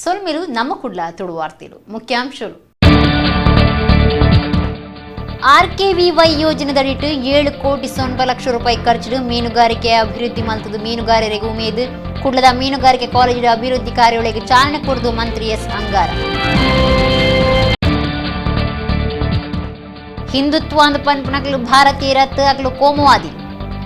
ಸೊಲ್ಮೆಲು ನಮ್ಮ ಕುಡ್ಲ ತುಳು ವಾರ್ತೆಲು ಮುಖ್ಯಾಂಶಗಳು. ಆರ್ಕೆವಿವೈ ಯೋಜನೆದಡಿಟ್ಟು 7 ಕೋಟಿ 90 ಲಕ್ಷ ರೂಪಾಯಿ ಖರ್ಚು ಮೀನುಗಾರಿಕೆ ಅಭಿವೃದ್ಧಿ ಮಲ್ತದು ಮೀನುಗಾರರಿಗೆ ಉಮೇದು. ಕುಡ್ಲದ ಮೀನುಗಾರಿಕೆ ಕಾಲೇಜಿನ ಅಭಿವೃದ್ಧಿ ಕಾರ್ಯಗಳಿಗೆ ಚಾಲನೆ ಕೊಡದು ಮಂತ್ರಿ ಎಸ್ ಅಂಗಾರ. ಹಿಂದುತ್ವ ಅಂದ ಪನ್ಪನಕಲು ಭಾರತೀಯ ರತ್ ಅಕಲು ಕೋಮುವಾದಿ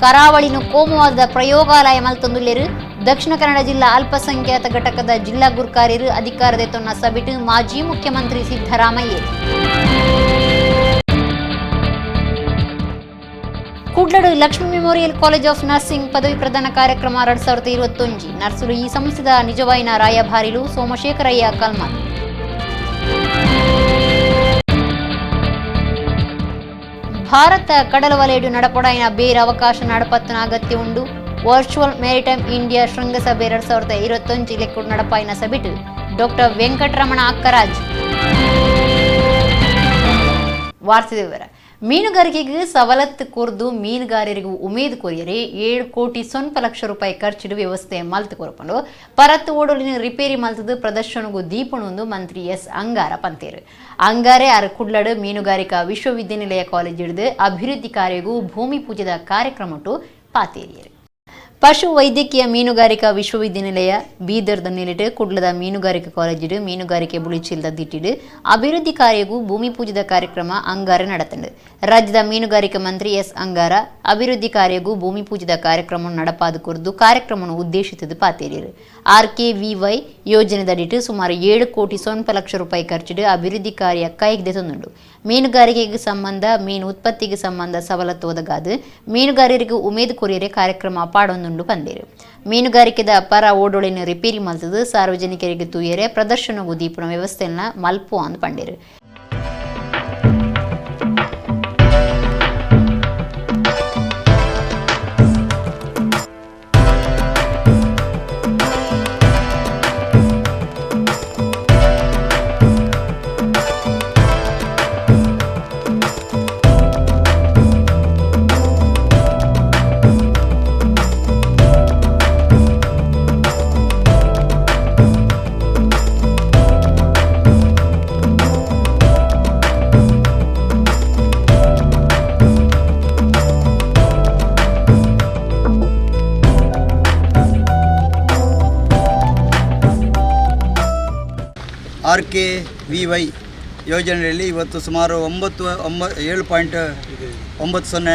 ಕರಾವಳಿನ ಕೋಮುವಾದದ ಪ್ರಯೋಗಾಲಯ ಮಲ್ತೊಂದುಲ್ಲೆರು. ದಕ್ಷಿಣ ಕನ್ನಡ ಜಿಲ್ಲಾ ಅಲ್ಪಸಂಖ್ಯಾತ ಘಟಕದ ಜಿಲ್ಲಾ ಗುರ್ಕಾರ್ಯರು ಅಧಿಕಾರದ ತೊನ್ನ ಸಬಿಟು ಮಾಜಿ ಮುಖ್ಯಮಂತ್ರಿ ಸಿದ್ದರಾಮಯ್ಯ. ಕೂಡ್ಲಡು Lakshmi memorial college of nursing ಪದವಿ ಪ್ರದಾನ ಕಾರ್ಯಕ್ರಮ 2021 ನರ್ಸುಲು ಈ ಸಂಸ್ಥೆದ ನಿಜವಾಯಿನ ರಾಯಭಾರಿಲು ಸೋಮಶೇಖರಯ್ಯ ಕಲ್ಮಲ್. ಭಾರತ ಕಡಲ ವಲಯಡು ನಡಪಡಾಯಿನ ಬೇರೆ ಅವಕಾಶ ನಡಪತ್ತನ ಅಗತ್ಯ ಉಂಡು. ವರ್ಚುವಲ್ ಮೆರಿಟೈಮ್ ಇಂಡಿಯಾ ಶೃಂಗಸಭೆ 2021 ಲೆಕ್ಕಡು ನಡಪಾಯಿನ ಸಬಿಟು ಡಾಕ್ಟರ್ ವೆಂಕಟರಮಣ ಅಕ್ಕರಾಜ್. ವಾರ್ತೆ ವಿವರ. ಮೀನುಗಾರಿಕೆಗೆ ಸವಲತ್ತು ಕೊರ್ದು ಮೀನುಗಾರರಿಗೂ ಉಮೇದು ಕೊರಿಯರೆ 7 ಕೋಟಿ 90 ಲಕ್ಷ ರೂಪಾಯಿ ಖರ್ಚಿಡು ವ್ಯವಸ್ಥೆ ಮಲ್ತು ಕೊರಪಂಡು ಪರತ್ತು ಓಡೋಲಿನ ರಿಪೇರಿ ಮಲ್ತದು ಪ್ರದರ್ಶನಗೂ ದೀಪಣೊಂದು ಮಂತ್ರಿ ಎಸ್ ಅಂಗಾರ ಪಂತೇರು. ಅಂಗಾರೆ ಅರ ಕುಡ್ಲಡು ಮೀನುಗಾರಿಕಾ ವಿಶ್ವವಿದ್ಯಾನಿಲಯ ಕಾಲೇಜ್ ಹಿಡಿದು ಅಭಿವೃದ್ಧಿ ಕಾರ್ಯಗೂ ಭೂಮಿ ಪೂಜೆದ ಕಾರ್ಯಕ್ರಮಟ್ಟು ಪಾತೇರಿಯರು. ಪಶು ವೈದ್ಯಕೀಯ ಮೀನುಗಾರಿಕಾ ವಿಶ್ವವಿದ್ಯಾನಿಲಯ ಬೀದರ್ದ ನೆಲೆಟ್ಟು ಕುಡ್ಲದ ಮೀನುಗಾರಿಕಾ ಕಾಲೇಜಿಡು ಮೀನುಗಾರಿಕೆ ಬುಳಿಚಿಲ್ದ ದಿಟ್ಟಿಡು ಅಭಿವೃದ್ಧಿ ಕಾರ್ಯಗೂ ಭೂಮಿ ಪೂಜೆದ ಕಾರ್ಯಕ್ರಮ ಅಂಗಾರ ನಡೆತಂಡು. ರಾಜ್ಯದ ಮೀನುಗಾರಿಕಾ ಮಂತ್ರಿ ಎಸ್ ಅಂಗಾರ ಅಭಿವೃದ್ಧಿ ಕಾರ್ಯಗೂ ಭೂಮಿ ಪೂಜೆದ ಕಾರ್ಯಕ್ರಮ ನಡಪಾದು ಕುರಿತು ಕಾರ್ಯಕ್ರಮ ಉದ್ದೇಶಿಸಿದ್ದು ಪಾತೇರಿಯರು. ಆರ್ಕೆವಿವೈ ಯೋಜನೆದಡಿಟ್ಟು ಸುಮಾರು 7 ಕೋಟಿ 90 ಲಕ್ಷ ರೂಪಾಯಿ ಖರ್ಚಿಡು ಅಭಿವೃದ್ಧಿ ಕಾರ್ಯ ಕೈಗೆ ತಂದುಂಡು. ಮೀನುಗಾರಿಕೆಗೆ ಸಂಬಂಧ ಮೀನು ಉತ್ಪತ್ತಿಗೆ ಸಂಬಂಧ ಸವಲತ್ತು ಒದಗಾದು ಮೀನುಗಾರರಿಗೆ ಉಮೇದು ಕೊರಿಯರೆ ಕಾರ್ಯಕ್ರಮ ಪಾಡೊಂದುಂಡು ಬಂದಿರು. ಮೀನುಗಾರಿಕೆದ ಪರ ಓಡೋಳಿನ ರಿಪೇರಿ ಮಲ್ತದು ಸಾರ್ವಜನಿಕರಿಗೆ ತೂಯರೆ ಪ್ರದರ್ಶನಗೂ ದೀಪನ ವ್ಯವಸ್ಥೆಯನ್ನ ಮಲ್ಪು ಅಂದು ಪಂಡಿರು. ಆರ್ಕೆವಿವೈ ಯೋಜನೆಯಲ್ಲಿ ಇವತ್ತು ಸುಮಾರು 7.90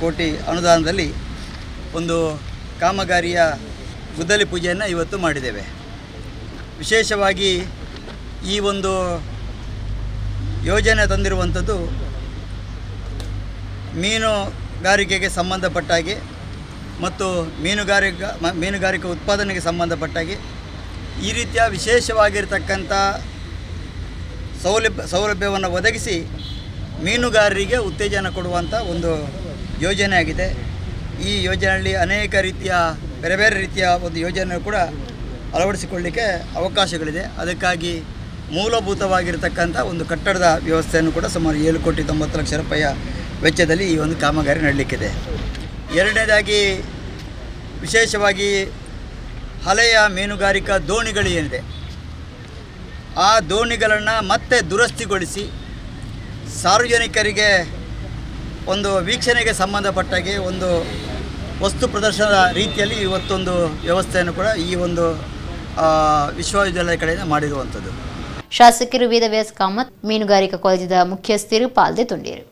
ಕೋಟಿ ಅನುದಾನದಲ್ಲಿ ಒಂದು ಕಾಮಗಾರಿಯ ಗುದ್ದಲಿ ಪೂಜೆಯನ್ನು ಇವತ್ತು ಮಾಡಿದ್ದೇವೆ. ವಿಶೇಷವಾಗಿ ಈ ಒಂದು ಯೋಜನೆ ತಂದಿರುವಂಥದ್ದು ಮೀನುಗಾರಿಕೆಗೆ ಸಂಬಂಧಪಟ್ಟಾಗೆ ಮತ್ತು ಮೀನುಗಾರಿಕೆ ಉತ್ಪಾದನೆಗೆ ಪಟ್ಟಾಗೆ ಈ ರೀತಿಯ ವಿಶೇಷವಾಗಿರ್ತಕ್ಕಂಥ ಸೌಲಭ್ಯವನ್ನು ಒದಗಿಸಿ ಮೀನುಗಾರರಿಗೆ ಉತ್ತೇಜನ ಕೊಡುವಂಥ ಒಂದು ಯೋಜನೆ ಆಗಿದೆ. ಈ ಯೋಜನೆಯಲ್ಲಿ ಅನೇಕ ರೀತಿಯ ಬೇರೆ ಬೇರೆ ರೀತಿಯ ಒಂದು ಯೋಜನೆ ಕೂಡ ಅಳವಡಿಸಿಕೊಳ್ಳಲಿಕ್ಕೆ ಅವಕಾಶಗಳಿದೆ. ಅದಕ್ಕಾಗಿ ಮೂಲಭೂತವಾಗಿರ್ತಕ್ಕಂಥ ಒಂದು ಕಟ್ಟಡದ ವ್ಯವಸ್ಥೆಯನ್ನು ಕೂಡ ಸುಮಾರು 7 ಕೋಟಿ 90 ಲಕ್ಷ ರೂಪಾಯಿಯ ವೆಚ್ಚದಲ್ಲಿ ಈ ಒಂದು ಕಾಮಗಾರಿ ನಡೆಯಲಿಕ್ಕಿದೆ. ಎರಡನೇದಾಗಿ ವಿಶೇಷವಾಗಿ ಹಳೆಯ ಮೀನುಗಾರಿಕಾ ದೋಣಿಗಳು ಏನಿದೆ ಆ ದೋಣಿಗಳನ್ನು ಮತ್ತೆ ದುರಸ್ತಿಗೊಳಿಸಿ ಸಾರ್ವಜನಿಕರಿಗೆ ಒಂದು ವೀಕ್ಷಣೆಗೆ ಸಂಬಂಧಪಟ್ಟಾಗೆ ಒಂದು ವಸ್ತು ಪ್ರದರ್ಶನದ ರೀತಿಯಲ್ಲಿ ಇವತ್ತೊಂದು ವ್ಯವಸ್ಥೆಯನ್ನು ಕೂಡ ಈ ಒಂದು ವಿಶ್ವವಿದ್ಯಾಲಯ ಕಡೆಯಿಂದ ಮಾಡಿರುವಂಥದ್ದು. ಶಾಸಕರು ವೇದವ್ಯಾಸ ಕಾಮತ್ ಮೀನುಗಾರಿಕಾ ಕಾಲೇಜಿನ ಮುಖ್ಯಸ್ಥರು ಪಾಲ್ದೆ ತೊಂಡಿರು.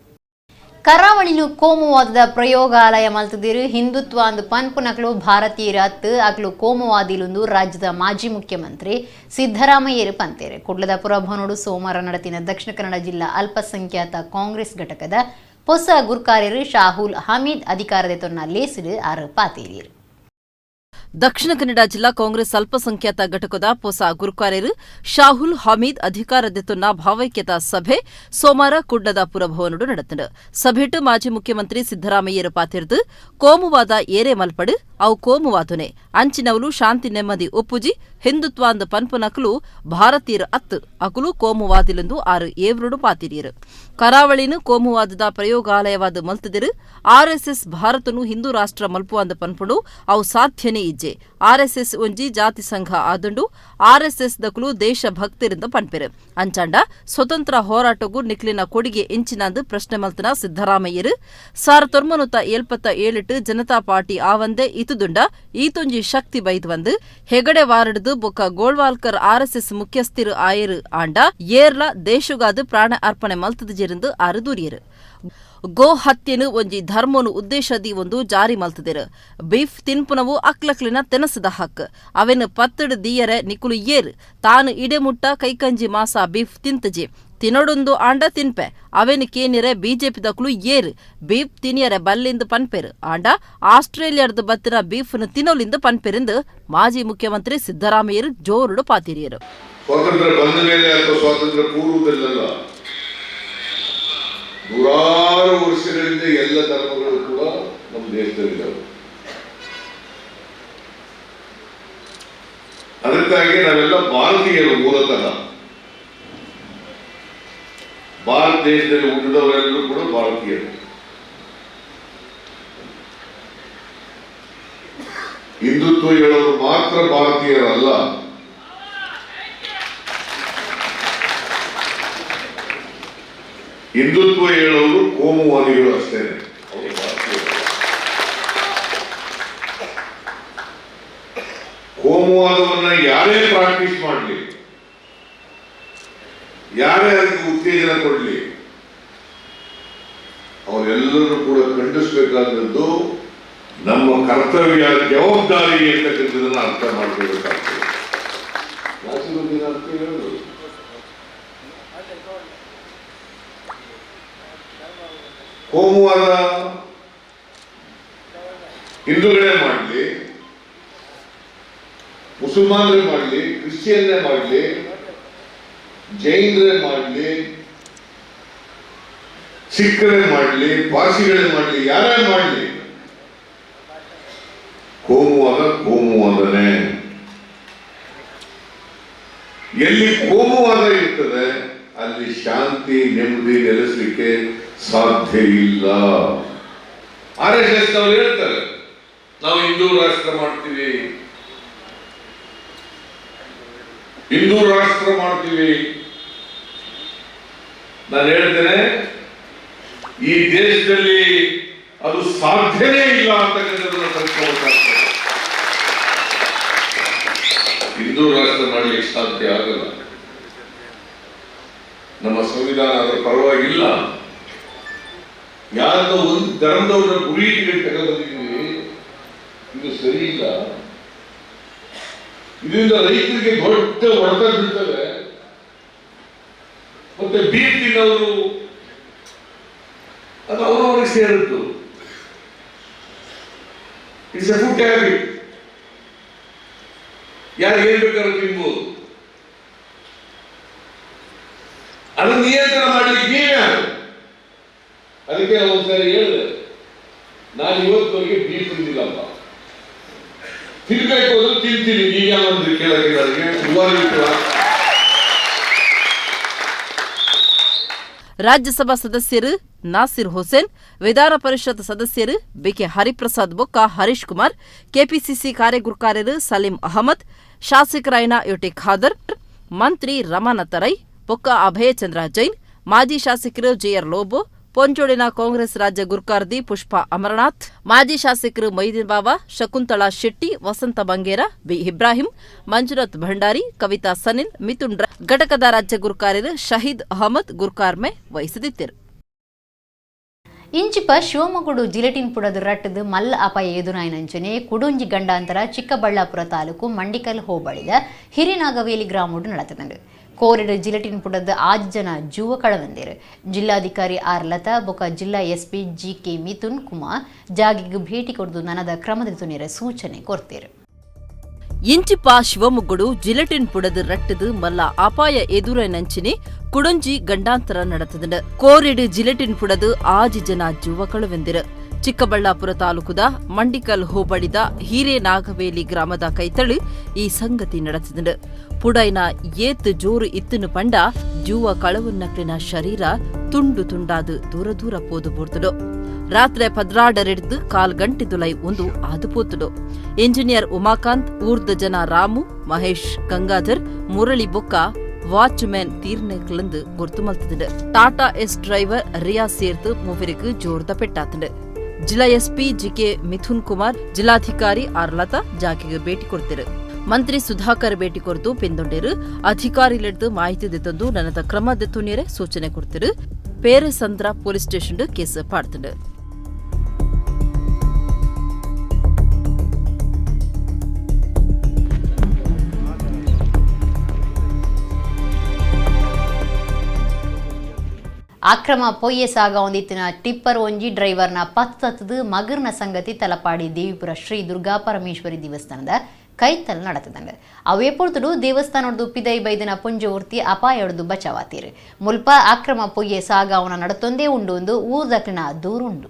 ಕರಾವಳಿನು ಕೋಮುವಾದದ ಪ್ರಯೋಗಾಲಯ ಮಲ್ತದಿರು ಹಿಂದುತ್ವ ಅಂದು ಪನ್ಪುನಕಲು ಭಾರತೀಯ ರತ್ ಅಕಲು ಕೋಮುವಾದಿಲೊಂದು ರಾಜ್ಯದ ಮಾಜಿ ಮುಖ್ಯಮಂತ್ರಿ ಸಿದ್ದರಾಮಯ್ಯರು ಪಂತೇರು. ಕುಡ್ಲದ ಪುರಭವನೋಡು ಸೋಮವಾರ ನಡೆತಿನ ದಕ್ಷಿಣ ಕನ್ನಡ ಜಿಲ್ಲಾ ಅಲ್ಪಸಂಖ್ಯಾತ ಕಾಂಗ್ರೆಸ್ ಘಟಕದ ಹೊಸ ಗುರ್ಕಾರ್ಯರು ಶಾಹುಲ್ ಹಮೀದ್ ಅಧಿಕಾರದ ತೊನ್ನ ಲೇಸಿಡು ಆರು ಪಾತೇರಿಯರು. ದಕ್ಷಿಣ ಕನ್ನಡ ಜಿಲ್ಲಾ ಕಾಂಗ್ರೆಸ್ ಅಲ್ಪಸಂಖ್ಯಾತ ಘಟಕದ ಹೊಸ ಗುರುಕಾರ್ಯರು ಶಾಹುಲ್ ಹಮೀದ್ ಅಧಿಕಾರದೆತ್ತೊನ್ನ ಭಾವೈಕ್ಯತಾ ಸಭೆ ಸೋಮವಾರ ಕುಡ್ಲದ ಪುರಭವನಡು ನಡೆತಂಡು. ಸಭೆಟ್ ಮಾಜಿ ಮುಖ್ಯಮಂತ್ರಿ ಸಿದ್ದರಾಮಯ್ಯರು ಪಾತಿರ್ದು ಕೋಮುವಾದ ಏರೆ ಮಲ್ಪಡು ಅವು ಕೋಮುವಾದುನೆ ಅಂಚಿನವಲು ಶಾಂತಿ ನೆಮ್ಮದಿ ಒಪ್ಪುಜಿ ಹಿಂದುತ್ವಾಂದ ಪನ್ಪುನಕಲು ಭಾರತೀಯರ ಅಕುಲು ಕೋಮುವಾದಿಲೆಂದು 6 ಏವ್ರುಡು ಪಾತಿರಿಯರು ಕರಾವಳಿನ ಕೋಮುವಾದದ ಪ್ರಯೋಗಾಲಯವಾದ ಮಲ್ತದಿರು ಆರ್ಎಸ್ಎಸ್ ಭಾರತನು ಹಿಂದೂ ರಾಷ್ಟ್ರ ಮಲ್ಪುವಾಂದ ಪನ್ಪುಡು ಅವು ಸಾಧ್ಯನೇ ಇಜ್ಜೆ ಆರ್ಎಸ್ಎಸ್ ಒಂಜಿ ಜಾತಿ ಸಂಘ ಆದುಂಡು ಆರ್ಎಸ್ಎಸ್ ದಕುಲು ದೇಶಭಕ್ತಿರಿಂದ ಪನ್ಪೆರು ಅಂಚಾಂಡ ಸ್ವತಂತ್ರ ಹೋರಾಟಗೂ ನಿಕ್ಲಿನ ಕೊಡುಗೆ ಎಂಚಿನಾಂದು ಪ್ರಶ್ನೆ ಮಲ್ತನ ಸಿದ್ದರಾಮಯ್ಯರು 1977 ಜನತಾ ಪಾರ್ಟಿ ಆವಂದೆ ಇತುದುಂಡ ಈತೊಂಜಿ ಶಕ್ತಿ ಬೈದ್ವಂದು ಹೆಗಡೆ ವಾರಡ್ದು ಬೊಕ್ಕ ಗೋಳ್ವಾಲ್ಕರ್ ಆರ್ಎಸ್ಎಸ್ ಮುಖ್ಯಸ್ಥಿರು ಆಯರು ಆಂಡ ಏರ್ಲ ದೇಶಗಾದು ಪ್ರಾಣ ಅರ್ಪಣೆ ಮಲ್ತದಿಜೆರೆಂದು ಆರು ದೂರಿಯರು ಗೋ ಹತ್ಯೆನು ಒಂಜಿ ಧರ್ಮನು ಉದ್ದೇಶದಿ ಒಂದು ಜಾರಿ ಮಲ್ತದಿರು ಬೀಫ್ ತಿನ್ಪುನವು ಅಕ್ಲಕ್ಲಿನ ತೆನಸದ ಹಕ್ ಅವೆನು ಪತ್ತಡು ದೀಯರೆ ನಿಕುಲು ಏರು ತಾನು ಇಡೆಮುಟ್ಟ ಕೈಕಂಜಿ ಮಾಸ ಬೀಫ್ ತಿಂತಜೆ ತಿನೊಡೊಂದು ಆಂಡ ತಿನ್ಪೆ ಅವೆನು ಕೇನಿರೆ ಬಿಜೆಪಿ ದಕ್ಲು ಏರು ಬೀಫ್ ತಿನಿಯರೆ ಬಲ್ಲಿಂದು ಪನ್ಪೆರು ಆಂಡ ಆಸ್ಟ್ರೇಲಿಯಾದ ಬತ್ತಿನ ಬೀಫ್ನು ತಿನ್ನೋಲಿಂದು ಪನ್ಪೆರೆಂದು ಮಾಜಿ ಮುಖ್ಯಮಂತ್ರಿ ಸಿದ್ದರಾಮಯ್ಯರು ಜೋರುಡು ಪಾತಿರಿಯರು. ಸ್ವಾತಂತ್ರ್ಯ ಬಂದ ಮೇಲೆ ಅಥವಾ ಸ್ವಾತಂತ್ರ್ಯ ಪೂರ್ವದಲ್ಲೆಲ್ಲ ನೂರಾರು ವರ್ಷಗಳಿಂದ ಎಲ್ಲ ಧರ್ಮಗಳು ಕೂಡ ನಮ್ಮ ದೇಶದಲ್ಲಿದ್ದಾವೆ. ಅದಕ್ಕಾಗಿ ನಾವೆಲ್ಲ ಭಾರತೀಯರು ಮೂಲತಃ ಭಾರತ ದೇಶದಲ್ಲಿ ಹುಟ್ಟಿದವರೆಲ್ಲರೂ ಕೂಡ ಭಾರತೀಯರು. ಹಿಂದುತ್ವ ಹೇಳೋರು ಮಾತ್ರ ಭಾರತೀಯರಲ್ಲ, ಹಿಂದುತ್ವ ಹೇಳೋರು ಕೋಮುವಾದಿಗಳು ಅಷ್ಟೇ. ಕೋಮುವಾದವನ್ನ ಯಾರೇ ಪ್ರಾಕ್ಟೀಸ್ ಮಾಡಲಿ, ಯಾರೇ ಅದಕ್ಕೆ ಉತ್ತೇಜನ ಕೊಡಲಿ, ಅವರೆಲ್ಲರೂ ಕೂಡ ಖಂಡಿಸಬೇಕಾದದ್ದು ನಮ್ಮ ಕರ್ತವ್ಯ, ಜವಾಬ್ದಾರಿ ಅಂತಕ್ಕಂಥದನ್ನ ಅರ್ಥ ಮಾಡ್ಕೋಬೇಕಾಗ್ತದೆ. ಅರ್ಥ ಹೇಳೋದು ಕೋಮುವಾದ ಹಿಂದೂಗಳೇ ಮಾಡಲಿ, ಮುಸಲ್ಮಾನರೇ ಮಾಡಲಿ, ಕ್ರಿಶ್ಚಿಯನ್ನೇ ಮಾಡಲಿ, ಜೈನರೇ ಮಾಡಲಿ, ಸಿಖ್ಖರೇ ಮಾಡಲಿ, ಪಾರ್ಸಿಗಳೇ ಮಾಡಲಿ, ಯಾರೇ ಮಾಡಲಿ, ಕೋಮುವಾದನೇ. ಎಲ್ಲಿ ಕೋಮುವಾದ ಇರ್ತದೆ ಅಲ್ಲಿ ಶಾಂತಿ ನೆಮ್ಮದಿ ನೆಲೆಸಲಿಕ್ಕೆ ಸಾಧ್ಯ ಇಲ್ಲ. ಆರ್ಎಸ್ಎಸ್ ಅವರು ಹೇಳ್ತಾರೆ ನಾವು ಹಿಂದೂ ರಾಷ್ಟ್ರ ಮಾಡ್ತೀವಿ, ಹಿಂದೂ ರಾಷ್ಟ್ರ ಮಾಡ್ತೀವಿ. ನಾನು ಹೇಳ್ತೇನೆ ಈ ದೇಶದಲ್ಲಿ ಅದು ಸಾಧ್ಯನೇ ಇಲ್ಲ ಅಂತಕ್ಕಂಥದ್ದನ್ನು ತಿಳ್ಕೊಬೇಕಾಗ್ತದೆ. ಹಿಂದೂ ರಾಷ್ಟ್ರ ಮಾಡಲಿಕ್ಕೆ ಸಾಧ್ಯ ಆಗಲ್ಲ. ನಮ್ಮ ಸಂವಿಧಾನ ಅದರ ಪರವಾಗಿಲ್ಲ. ಯಾರೋ ಒಂದು ಧರ್ಮದವರ ಗುರಿ ತಗೊಂಡಿದ್ದೀವಿ, ಇದು ಸರಿ ಇಲ್ಲ. ಇದರಿಂದ ರೈತರಿಗೆ ದೊಡ್ಡ ಹೊಡೆತ ಬೀಳ್ತದೆ. ಮತ್ತೆ ಬೀರ್ ತಿನ್ನೋರು ಅದು ಅವರವರಿಗೆ ಸೇರಿದ್ದು. It's A food habit. ಯಾರು ಏನ್ ಬೇಕಾದ್ರೂ ತಿನ್ಬೋದು. ಅದನ್ನು ನಿಯಂತ್ರಣ ಮಾಡ್ಲಿಕ್ಕೆ ನೀವ್ಯಾರು? ಅದಕ್ಕೆ ಒಂದ್ಸರಿ ಹೇಳಿದೆ, ನಾನು ಇವತ್ತವರೆಗೆ ಬೀಫ್ ತಿಂದಿಲ್ಲಪ್ಪ, ತಿನ್ಬೇಕು ಅಂದ್ರೆ ತಿಂತೀನಿ. ನೀವ್ಯಾವಂದ್ರೆ ಕೇಳಕ್ಕೆ ರಾಜ್ಯಸಭಾ ಸದಸ್ಯರು ನಾಸಿರ್ ಹುಸೇನ್, ವಿಧಾನ ಪರಿಷತ್ ಸದಸ್ಯರು ಬಿಕೆ ಹರಿಪ್ರಸಾದ್ ಬೊಕ್ಕ ಹರೀಶ್ ಕುಮಾರ್, ಕೆಪಿಸಿಸಿ ಕಾರ್ಯಗುರ್ಕಾರ್ಯರು ಸಲೀಂ ಅಹಮದ್, ಶಾಸಕರಾಯನ ಯೋಟಿ ಖಾದರ್, ಮಂತ್ರಿ ರಮಾನಾಥ ರೈ ಬೊಕ್ಕ ಅಭಯಚಂದ್ರ ಜೈನ್, ಮಾಜಿ ಶಾಸಕರು ಜೆಆರ್ ಲೋಬೋ, ಪೊಂಚೋಡಿನ ಕಾಂಗ್ರೆಸ್ ರಾಜ್ಯ ಗುರ್ಕಾರ್ದಿ ಪುಷ್ಪಾ ಅಮರನಾಥ್, ಮಾಜಿ ಶಾಸಕರು ಮೊಯ್ದೀನ್ ಬಾಬಾ, ಶಕುಂತಳಾ ಶೆಟ್ಟಿ, ವಸಂತ ಬಂಗೇರ, ಬಿ ಇಬ್ರಾಹಿಂ, ಮಂಜುನಾಥ್ ಭಂಡಾರಿ, ಕವಿತಾ ಸನಿಲ್, ಮಿಥುನ್ ಘಟಕದ ರಾಜ್ಯ ಗುರ್ಕಾರ್ಯರು ಶಹೀದ್ ಅಹಮದ್ ಗುರ್ಕಾರ್ಮೆ ವಹಿಸಿದ್ದರು. ಇಂಚಿಪ ಶಿವಮೊಗ್ಗಡು ಜಿಲೆಟಿನ್ ಪುಡದ ರಟ್ಟದು ಮಲ್ಲ ಅಪಾಯ ಎದುರಾಯಿನಂಚನೆ ಕುಡುಂಜಿ ಗಂಡಾಂತರ ಚಿಕ್ಕಬಳ್ಳಾಪುರ ತಾಲೂಕು ಮಂಡಿಕಲ್ ಹೋಬಳಿದ ಹಿರಿನಾಗವೇಲಿ ಗ್ರಾಮಡು ನಡೆತಂಡು. ಕೋರಿಡ ಜಿಲೆಟಿನ್ ಪುಡದ 8 ಜನ ಜೀವ ಕಳವಂದಿರು. ಜಿಲ್ಲಾಧಿಕಾರಿ ಆರ್ ಲತಾ ಬೊಕ ಜಿಲ್ಲಾ ಎಸ್ಪಿ ಜಿಕೆ ಮಿಥುನ್ ಕುಮಾರ್ ಜಾಗಿಗೆ ಭೇಟಿ ಕೊಡದು ನನದ ಕ್ರಮದ ತುನಿರ ಸೂಚನೆ ಕೊಡ್ತೀರು. ಇಂಚಿಪ ಶಿವಮೊಗ್ಗಡು ಜಿಲೆಟಿನ್ ಪುಡದ ರಟ್ಟದು ಮಲ್ಲ ಅಪಾಯ ಎದುರಾಯಿನಂಚನೆ ಕುಡೊಂಜಿ ಗಂಡಾಂತರ ನಡೆತಂಡು. ಕೋರಿಡ್ ಜಿಲೆಟಿನ್ ಪುಡದು 8 ಜನ ಜೀವ ಕಳವಂದಿರು. ಚಿಕ್ಕಬಳ್ಳಾಪುರ ತಾಲೂಕುದ ಮಂಡಿಕಲ್ ಹೋಬಳಿದ ಹಿರೇನಾಗವೇಲಿ ಗ್ರಾಮದ ಕೈತಳು ಈ ಸಂಗತಿ ನಡೆಸಿದ ಪುಡೈನ ಏತ್ ಜೋರು ಇತ್ತನು ಪಂಡ ಜೂವ ಕಳವನ್ನಕ್ಲಿನ ಶರೀರ ತುಂಡು ತುಂಡಾದು ದೂರ ದೂರ ಪೋದು ಬೋರ್ತಡು ರಾತ್ರಿ ಪದ್ರಾಡರೆಡ್ದು ಕಾಲ್ ಗಂಟೆದುಲೈ ಒಂದು ಆದುಪೋತುಡು ಇಂಜಿನಿಯರ್ ಉಮಾಕಾಂತ್ ಊರ್ದ ಜನ ರಾಮು ಮಹೇಶ್ ಗಂಗಾಧರ್ ಮುರಳಿ ಬೊಕ್ಕ ವಾಚ್ಮ್ಯಾನ್ ತೀರ್ನೆಕ್ಲಂದು ಗುರ್ತು ಮಲ್ತದು ಟಾಟಾ ಎಸ್ ಡ್ರೈವರ್ ರಿಯಾ ಸೇರ್ತು ಮೂವರಿಗೆ ಜೋರ್ದ ಪೆಟ್ಟಾತಂಡು ಜಿಲ್ಲಾ ಎಸ್ಪಿ ಜಿಕೆ ಮಿಥುನ್ ಕುಮಾರ್ ಜಿಲ್ಲಾಧಿಕಾರಿ ಆರ್ ಲತಾ ಜಾಕೆಗೆ ಭೇಟಿ ಕೊಡ್ತಿರು ಮಂತ್ರಿ ಸುಧಾಕರ್ ಭೇಟಿ ಕೊರತು ಪಿಂದೊಂಡೇರು ಅಧಿಕಾರಿಲೆಡ್ದು ಮಾಹಿತಿ ದೆತ್ತೊಂದು ನನದ ಕ್ರಮ ದೆತ್ತುನೇರೆ ಸೂಚನೆ ಕೊಡ್ತಿರು ಪೇರೆಸಂದ್ರ ಪೊಲೀಸ್ ಸ್ಟೇಷನ್ ಕೇಸ್ ಪಾಡ್ತಂಡು ಅಕ್ರಮ ಪೊಯ್ಯೆ ಸಾಗ ಒಂದಿತ್ತಿನ ಟಿಪ್ಪರ್ ಒಂಜಿ ಡ್ರೈವರ್ನ ಪತ್ತದು ಮಗರ್ನ ಸಂಗತಿ ತಲಪಾಡಿ ದೇವಿಪುರ ಶ್ರೀ ದುರ್ಗಾ ಪರಮೇಶ್ವರಿ ದೇವಸ್ಥಾನದ ಕೈತಲ್ ನಡೆತದಂಗ ಅವು ಎಪ್ಪೊಳ್ತುಡು ದೇವಸ್ಥಾನದ್ದು ಪಿದೈ ಬೈದಿನ ಪುಂಜವರ್ತಿ ಅಪಾಯಡ್ದು ಬಚಾವಾತೀರು ಮುಲ್ಪ ಅಕ್ರಮ ಪೊಯ್ಯೆ ಸಾಗ ಅವನ ನಡತೊಂದೇ ಉಂಡು ಒಂದು ಊರ್ದಕ್ಲಿನ ದೂರುಂಡು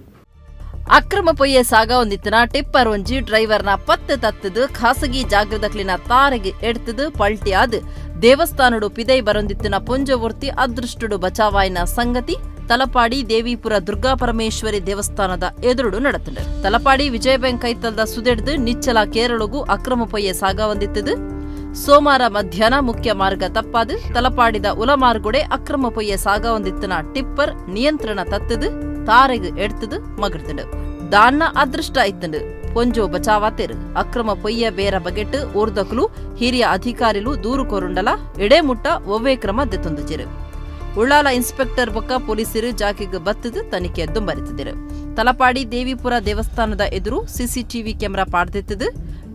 ಅಕ್ರಮ ಪೊಯ್ಯೆ ಸಾಗ ಒಂದಿತ್ತಿನ ಟಿಪ್ಪರ್ ಒಂಜಿ ಡ್ರೈವರ್ನ ಪತ್ತೆ ತತ್ತದು ಖಾಸಗಿ ಜಾಗದಕ್ಲಿನ ತಾರೆಗೆ ಎಡ್ತದು ಪಲ್ಟಿಯಾದ್ ದೇವಸ್ಥಾನಡು ಪಿದೈ ಬರೊಂದಿತ್ತಿನ ಪುಂಜವರ್ತಿ ಅದೃಷ್ಟಡು ಬಚಾವಾಯಿನ ಸಂಗತಿ ತಲಪಾಡಿ ದೇವಿಪುರ ದುರ್ಗಾ ಪರಮೇಶ್ವರಿ ದೇವಸ್ಥಾನದ ಎದುರುಡು ನಡೆತಂಡು ತಲಪಾಡಿ ವಿಜಯ ಬ್ಯಾಂಕ್ ಕೈತಲ್ದ ಸುದೆಡ್ದು ನಿಚ್ಚಲ ಕೇರಳಗೂ ಅಕ್ರಮ ಪೊಯ್ಯೆ ಸಾಗ ಒಂದಿತ್ತದು ಸೋಮವಾರ ಮಧ್ಯಾಹ್ನ ಮುಖ್ಯ ಮಾರ್ಗ ತಪ್ಪಾದು ತಲಪಾಡಿದ ಉಲಮಾರ್ಗುಡೆ ಅಕ್ರಮ ಪೊಯ್ಯೆ ಸಾಗ ಒಂದಿತ್ತಿನ ಟಿಪ್ಪರ್ ನಿಯಂತ್ರಣ ತತ್ತದು ತಾರೆಗೆ ಎಡ್ತದು ಮಗಡ್ತಂಡು ದಾನ್ನ ಅದೃಷ್ಟ ಇತ್ತಂಡು ಪೊಂಜೋ ಬಚಾವಾತೇರು ಅಕ್ರಮ ಪೊಯ್ಯ ಬೇರ ಬಗೆಟ್ ಊರ್ದಕಲು ಹಿರಿಯ ಅಧಿಕಾರಿಲು ದೂರು ಕೋರುಂಡಲ ಎಡೆಮುಟ್ಟ ಒವ್ವೇ ಕ್ರಮ ದೆತ್ತೊಂದುಜಿರು ಉಳ್ಳಾಲ ಇನ್ಸ್ಪೆಕ್ಟರ್ ಬೊಕ್ಕ ಪೊಲೀಸರು ಜಾಕೆಗೆ ಬತ್ತದು ತನಿಖೆ ದುಂಬರಿತಿದ್ದರು ತಲಪಾಡಿ ದೇವಿಪುರ ದೇವಸ್ಥಾನದ ಎದುರು ಸಿಸಿಟಿವಿ ಕ್ಯಾಮೆರಾ ಪಾಡ್ದೆತ್ತದು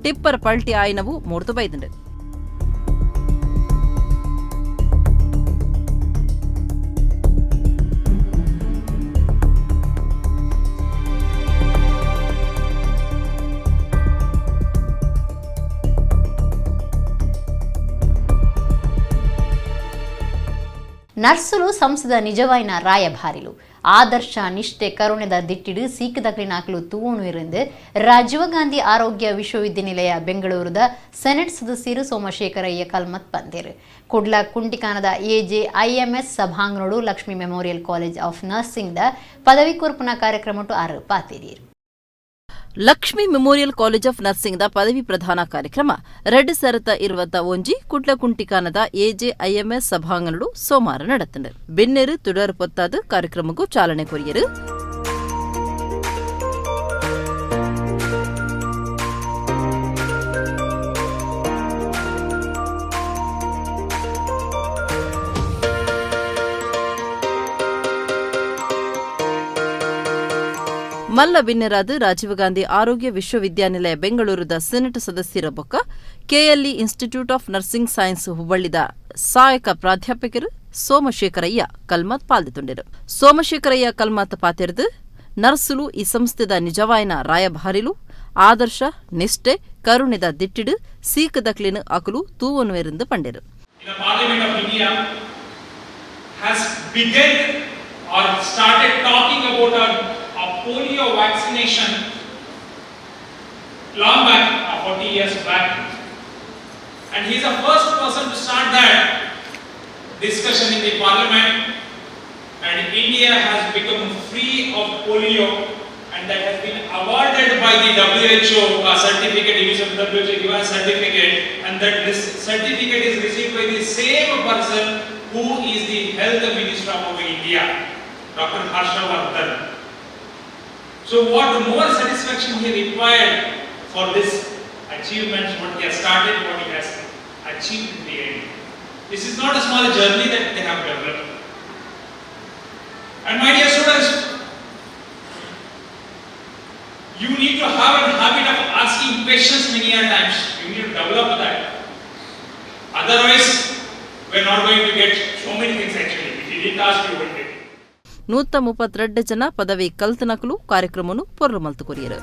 ಟಿಪ್ಪರ್ ಪಲ್ಟಿ ಆಯ್ನವು ಮೂರ್ತು ಬೈದಂಡು ನರ್ಸುಲು ಸಂಸದ ನಿಜವಾಯಿನ ರಾಯಭಾರಿಲು ಆದರ್ಶ ನಿಷ್ಠೆ ಕರುಣೆದ ದಿಟ್ಟಿಡು ಸೀಕದಕ್ಲಿನಾಕಲು ತೂವನು ಇருந்து ರಾಜೀವ್ ಗಾಂಧಿ ಆರೋಗ್ಯ ವಿಶ್ವವಿದ್ಯಾನಿಲಯ ಬೆಂಗಳೂರದ ಸೆನೆಟ್ ಸದಸ್ಯರು ಸೋಮಶೇಖರಯ್ಯ ಕಲ್ಮತ್ ಬಂದಿರು ಕುಡ್ಲ ಕುಂಟಿಕಾನದ AJIMS ಸಭಾಂಗಣೋಡು Lakshmi memorial college of nursing ದ ಪದವಿ ಕೂರ್ಪನಾ ಕಾರ್ಯಕ್ರಮ ಆರು ಪಾತಿರಿರು Lakshmi memorial college of nursing ದ ಪದವಿ ಪ್ರದಾನ ಕಾರ್ಯಕ್ರಮ ರೆಡ್ ಸರತ ಇರುವತ್ತ ಒಂಜಿ ಕುಡ್ಲ ಕುಂಟಿಕಾನದ AJIMS ಸಭಾಂಗಣಡು ಸೋಮವಾರ ನಡೆತಂಡು ಬೆನ್ನೆರು ತುಡರ್ ಪೊತ್ತಾದ ಕಾರ್ಯಕ್ರಮಕ್ಕೂ ಚಾಲನೆ ಕೊರಿಯರು ಮಲ್ಲ ಬಿನ್ನೆರಾದ ರಾಜೀವ್ ಗಾಂಧಿ ಆರೋಗ್ಯ ವಿಶ್ವವಿದ್ಯಾನಿಲಯ ಬೆಂಗಳೂರದ ಸೆನೆಟ್ ಸದಸ್ಯರ ಬೊಕ್ಕ KLE institute of nursing science ಹುಬ್ಬಳ್ಳಿದ ಸಹಾಯಕ ಪ್ರಾಧ್ಯಾಪಕರು ಸೋಮಶೇಖರಯ್ಯ ಕಲ್ಮತ್ ಪಾಲ್ದೊಂಡರು ಸೋಮಶೇಖರಯ್ಯ ಕಲ್ಮತ್ ಪಾತೆರ್ದು ನರ್ಸುಲು ಈ ಸಂಸ್ಥೆದ ನಿಜವಾಯಿನ ರಾಯಭಾರಿಲು ಆದರ್ಶ ನಿಷ್ಠೆ ಕರುಣೆದ ದಿಟ್ಟಿಡು ಸೀಕದಕ್ಲಿನ ಅಕಲು ತೂವನು ಎರೆಂದು ಪಂಡೆರು polio vaccination long back, 40 years back, and he is the first person to start that discussion in the parliament, and India has become free of polio, and that has been awarded by the WHO a certificate, WHO given a certificate, and that this certificate is received by the same person who is the health minister of India, Dr. Harsha Vardhan. So what more satisfaction he required for this achievement, what he has started, what he has achieved in the end. This is not a small journey that they have developed. And my dear students, you need to have a habit of asking questions many times. You need to develop that. Otherwise, we are not going to get so many things actually. If you didn't ask, you wouldn't get it. 132 ಜನ ಪದವಿ ಕಲ್ತನಕಲು ಕಾರ್ಯಕ್ರಮವನ್ನು ಪೊರ್ಲು ಮಲ್ತು ಕೊರಿಯರು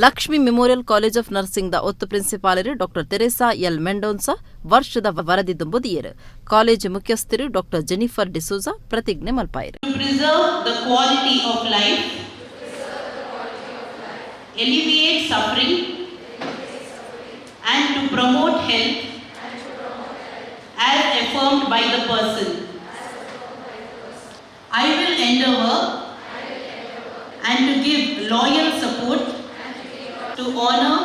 Lakshmi memorial college of nursing ದ ಒತ್ತು ಪ್ರಿನ್ಸಿಪಾಲರು ಡಾಕ್ಟರ್ ತೆರೇಸಾ ಎಲ್ ಮೆಂಡೋನ್ಸಾ ವರ್ಷದ ವರದಿ ತುಂಬುದಿಯರು ಕಾಲೇಜ್ ಮುಖ್ಯಸ್ಥರು ಡಾಕ್ಟರ್ ಜೆನಿಫರ್ ಡಿಸೋಜಾ ಪ್ರತಿಜ್ಞೆ ಮಲ್ಪಾಯರು. To preserve the quality of life, alleviate suffering, and to promote health as affirmed by the person. I will endeavour and to give loyal support to honor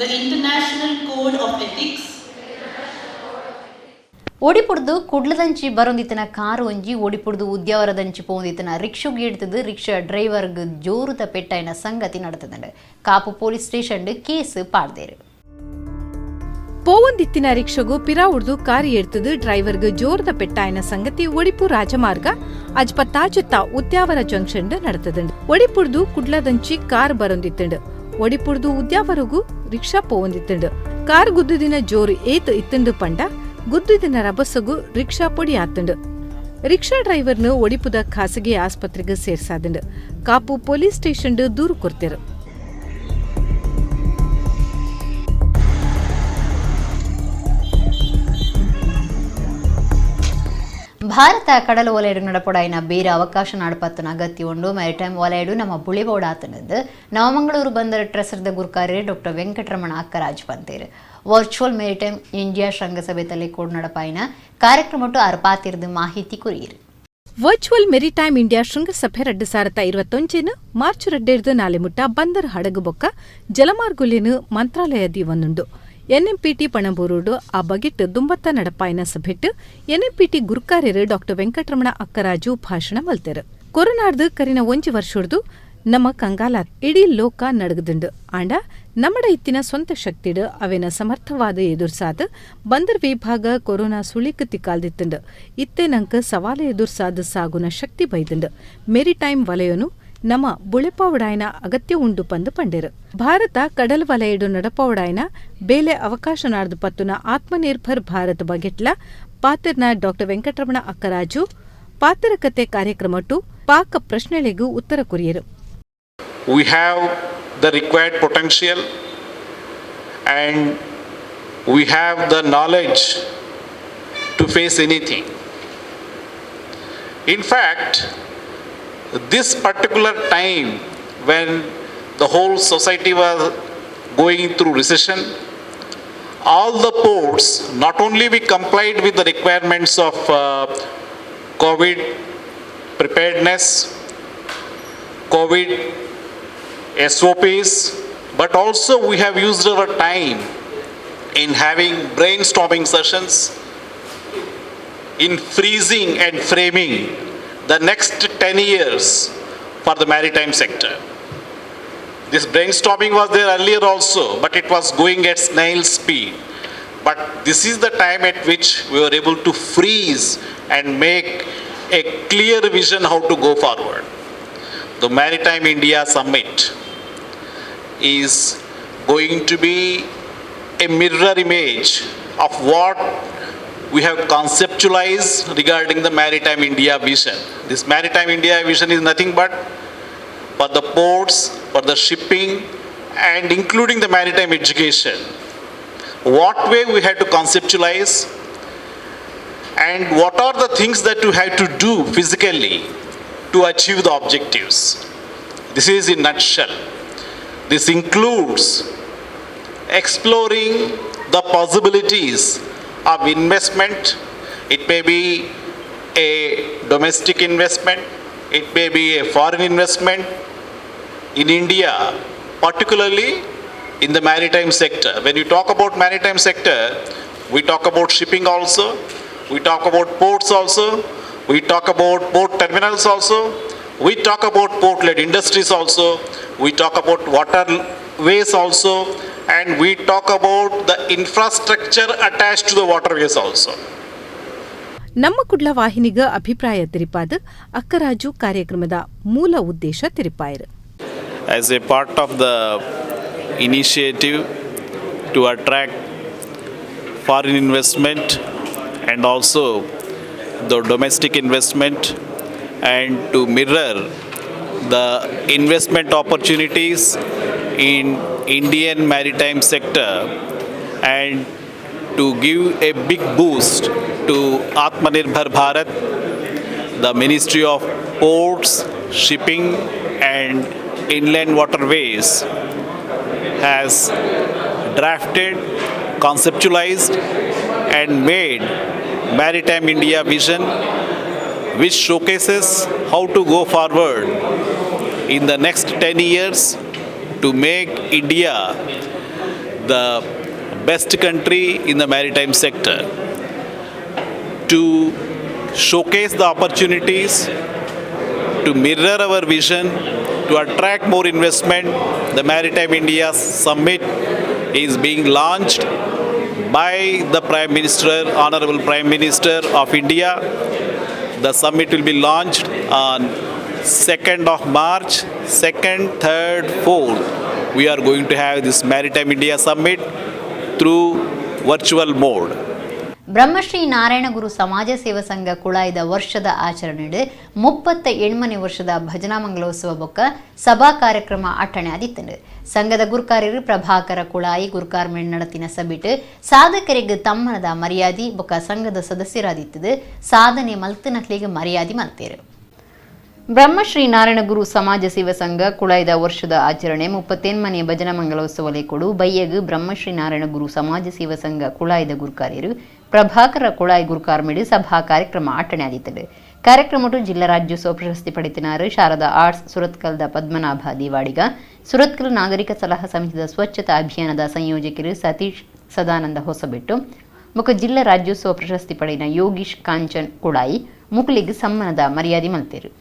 the International Code of Ethics. ಓಡಿಪುಡ್ದು ಕುಡ್ಲದಂಚಿ ಬರೊಂದಿತ್ತನ car ಒಂಜಿ ಓಡಿಪುಡ್ದು ಉದ್ಯಾವರದಂಚಿ ಪೋಂದಿತ್ತನ ರಿಕ್ಷುಗೆ ಹಿಡ್ತದು rickshaw ಡ್ರೈವರ್ಗ್ ಜೋರುದ ಪೆಟ್ಟಾಯಿನ ಸಂಗತಿ ನಡೆತದಂಡು Kapu police station case ಪಾಡ್ದೇರು. ಪೋವಂದಿತ್ತಿನ ರಿಕ್ಷಾಗು ಪಿರಾ ಉಡ್ದು ಕಾರಿ ಎಡ್ತದು ಡ್ರೈವರ್ಗ್ ಜೋರದ ಪೆಟ್ಟಾಯಿನ ಸಂಗತಿ ಒಡಿಪು ರಾಜಮಾರ್ಗ ಅಜ್ಪತ್ತಾಜುತ್ತ ಉದ್ಯಾವರ ಜಂಕ್ಷನ್ ನಡೆತದಂಡು. ಒಡಿಪುಡ್ದು ಕುಡ್ಲದಂಚಿ ಕಾರ್ ಬರೊಂದಿತ್ತಂಡು. ಒಡಿಪುಡ್ದು ಉದ್ಯಾವರಗೂ ರಿಕ್ಷಾ ಪೋವಂದಿತ್ತಂಡು. ಕಾರ್ ಗುದ್ದುದಿನ ಜೋರು ಏತ್ ಇತ್ತಂಡು ಪಂಡ ಗುದ್ದುದಿನ ರಭಸಗು ರಿಕ್ಷಾ ಪೊಡಿ ಆತಂಡು. ರಿಕ್ಷಾ ಡ್ರೈವರ್ನು ಒಡಿಪುದ ಖಾಸಗಿ ಆಸ್ಪತ್ರೆಗೆ ಸೇರ್ಸಾದಂಡು. ಕಾಪು ಪೊಲೀಸ್ ಸ್ಟೇಷನ್ ದೂರು ಕೊಡ್ತೇರು. ಭಾರತ ಕಡಲ ವಲಯಡು ನಡಪೊಡಾಯಿನ ಬೇರೆ ಅವಕಾಶ ನಾಡಪತ್ತನ ಅಗತ್ಯ ಉಂಡು ಮ್ಯಾರಿಟೈಮ್ ವಲಯಡು ನಮ್ಮ ಬುಳಿಬೋಡ ಆತನದ್ದು ನವಮಂಗಳೂರು ಬಂದರ ಟ್ರಸ್ಟರ್ದ ಗುರುಕಾರ್ಯ ಡಾಕ್ಟರ್ ವೆಂಕಟರಮಣ ಅಕ್ಕರಾಜ್ ಪಂತೇರು ವರ್ಚುವಲ್ ಮೆರಿಟೈಮ್ ಇಂಡಿಯಾ ಶೃಂಗಸಭೆ ತಲೆಕೋಡ್ ನಡಪಾಯಿನ ಕಾರ್ಯಕ್ರಮ ಅರ್ಪಾತಿರ್ದು ಮಾಹಿತಿ ಕುರಿಯರು. ವರ್ಚುವಲ್ ಮೆರಿಟೈಮ್ ಇಂಡಿಯಾ ಶೃಂಗಸಭೆ 2021 ಮಾರ್ಚ್ 2 ನಾಳೆ ಮುಟ್ಟ ಬಂದರ್ ಹಡಗು ಬೊಕ್ಕ ಜಲಮಾರ್ಗುಲಿನ ಮಂತ್ರಾಲಯದಿ ಒಂದುಂಡು. ಎನ್ಎಂಪಿಟಿ ಪಣಂಬೂರುಡು ಆ ಬಗೆಟ್ ದುಂಬತ್ತ ನಡಪಾಯಿನ ಸಭೆಟ್ ಎನ್ಎಂಪಿಟಿ ಗುರುಕಾರ್ಯರು ಡಾಕ್ಟರ್ ವೆಂಕಟರಮಣ ಅಕ್ಕರಾಜು ಭಾಷಣ ಮಲ್ತೆರು. ಕೊರೋನಾರ್ದು ಕರಿನ ಒಂಜಿ ವರ್ಷೋಡ್ದು ನಮ್ಮ ಕಂಗಾಲ ಇಡೀ ಲೋಕ ನಡಗದುಂಡು ಆಂಡ ನಮ್ಮಡ ಇತ್ತಿನ ಸ್ವಂತ ಶಕ್ತಿಡು ಅವೇನ ಸಮರ್ಥವಾದ ಎದುರ್ಸಾದ ಬಂದರ್ ವಿಭಾಗ ಕೊರೋನಾ ಸುಳಿಕ್ ತಿಕ್ಕಾಲ್ದಿತ್ತುಂಡು ಇತ್ತೆ ನಂಕ ಸವಾಲ ಎದುರ್ಸಾದ ಸಾಗುನ ಶಕ್ತಿ ಬೈದುಂಡು ಮೆರಿಟೈಮ್ ವಲಯನು ನಮ್ಮ ಬುಳೆಪಾವಡಾಯನ ಅಗತ್ಯ ಉಂಡು ಪಂದು ಪಂಡೇರು. ಭಾರತ ಕಡಲ್ ವಲಯಡು ನಡಪಾವಡಾಯನ ಬೇಲೆ ಅವಕಾಶ ನಾಡ್ದು ಪತ್ತುನ ಆತ್ಮನಿರ್ಭರ್ ಭಾರತ್ ಬಗೆಟ್ಲ ಪಾತಿರ್ನ ಡಾಕ್ಟರ್ ವೆಂಕಟರಮಣ ಅಕ್ಕರಾಜು ಪಾತಿರಕತೆ ಕಾರ್ಯಕ್ರಮಟ್ಟು ಪಾಕ ಪ್ರಶ್ನೆಗಳಿಗೂ ಉತ್ತರ courier. We have the required potential and we have the knowledge to face anything. In fact, this particular time when the whole society was going through recession, all the ports, not only we complied with the requirements of COVID preparedness, COVID SOPs, but also we have used our time in having brainstorming sessions, in freezing and framing the next 10 years for the maritime sector. This brainstorming was there earlier also, but it was going at snail speed. But this is the time at which we were able to freeze and make a clear vision how to go forward. The Maritime India Summit is going to be a mirror image of what we have conceptualized regarding the Maritime India vision. This Maritime India vision is nothing but for the ports, for the shipping, and including the maritime education. What way we have to conceptualize and what are the things that you have to do physically to achieve the objectives. This is in nutshell. This includes exploring the possibilities of investment. It may be a domestic investment, it may be a foreign investment in India, particularly in the maritime sector. When you talk about maritime sector, we talk about shipping also, we talk about ports also, we talk about port terminals also, we talk about port-led industries also, we talk about waterways also, and we talk about the infrastructure attached to the waterways also. ನಮ್ಮ ಕುಡ್ಲ ವಾಹಿನಿಗ ಅಭಿಪ್ರಾಯ ತಿರಿಪಾದ ಅಕ್ಕರಾಜು ಕಾರ್ಯಕ್ರಮದ ಮೂಲ ಉದ್ದೇಶ ತಿರಿಪಾಯರು. As a part of the initiative to attract foreign investment and also the domestic investment and to mirror the investment opportunities in Indian maritime sector and to give a big boost to Atmanirbhar Bharat, the Ministry of Ports, Shipping and Inland Waterways has drafted, conceptualized and made Maritime India Vision, which showcases how to go forward in the next 10 years to make India the best country in the maritime sector. To showcase the opportunities, to mirror our vision, to attract more investment, the Maritime India Summit is being launched by the Prime Minister, Honorable Prime Minister of India. The summit will be launched on 2nd of March, 2nd, 3rd, 4th. We are going to have this Maritime India Summit through virtual mode. Brahmashri Narayana Guru ಸಮಾಜ ಸೇವಾ ಸಂಘ ಕುಳಾಯ್ದ ವರ್ಷದ ಆಚರಣೆ 37ನೇ ವರ್ಷದ ಭಜನಾ ಮಂಗಲೋತ್ಸವ ಬೊಕ್ಕ ಸಭಾ ಕಾರ್ಯಕ್ರಮ ಅಟ್ಟಣೆ ಆದಿತ್ತಂಡು ಸಂಘದ ಗುರುಕಾರ್ಯರು ಪ್ರಭಾಕರ ಕುಳಾಯಿ ಗುರುಕಾರ್ಮೆಂಟ್ ನಡತಿನ ಸಬಿಟ್ ಸಾಧಕರಿಗೆ ತಮ್ಮನದ ಮರ್ಯಾದಿ ಬೊಕ್ಕ ಸಂಘದ ಸದಸ್ಯರಾದಿತ್ತದು ಸಾಧನೆ ಮಲ್ತನಕ್ಲಿಗೆ ಮರ್ಯಾದಿ ಮಲ್ತೇರು ಬ್ರಹ್ಮಶ್ರೀ ನಾರಾಯಣ ಗುರು ಸಮಾಜ ಸೇವಾ ಸಂಘ ಕುಳಾಯ್ದ ವರ್ಷದ ಆಚರಣೆ 38ನೇ ಭಜನಾ ಮಂಗಲೋತ್ಸವಲೆ ಕೊಡು ಬಯ್ಯಗ್ ಬ್ರಹ್ಮಶ್ರೀ ನಾರಾಯಣ ಗುರು ಸಮಾಜ ಸೇವಾ ಸಂಘ ಕುಳಾಯ್ದ ಗುರುಕಾರ್ಯರು ಪ್ರಭಾಕರ ಕುಳಾಯಿ ಗುರುಕಾರ್ಮೆಡ್ ಸಭಾ ಕಾರ್ಯಕ್ರಮ ಅಟ್ಟಣೆ ಆದಿತ್ತಡು ಕಾರ್ಯಕ್ರಮಟು ಜಿಲ್ಲಾ ರಾಜ್ಯೋತ್ಸವ ಪ್ರಶಸ್ತಿ ಪಡೆತಿನಾರು ಶಾರದಾ ಆರ್ಟ್ಸ್ ಸುರತ್ಕಲ್ದ ಪದ್ಮನಾಭ ದಿವಾಡಿಗ ಸುರತ್ಕಲ್ ನಾಗರಿಕ ಸಲಹಾ ಸಮಿತಿದ ಸ್ವಚ್ಛತಾ ಅಭಿಯಾನದ ಸಂಯೋಜಕರು ಸತೀಶ್ ಸದಾನಂದ ಹೊಸಬೆಟ್ಟು ಮುಖ ಜಿಲ್ಲಾ ರಾಜ್ಯೋತ್ಸವ ಪ್ರಶಸ್ತಿ ಪಡೆದ ಯೋಗೀಶ್ ಕಾಂಚನ್ ಕುಳಾಯಿ ಮುಕ್ಲಿಗೆ ಸಮ್ಮಾನದ ಮರ್ಯಾದೆ ಮಲ್ತೇರು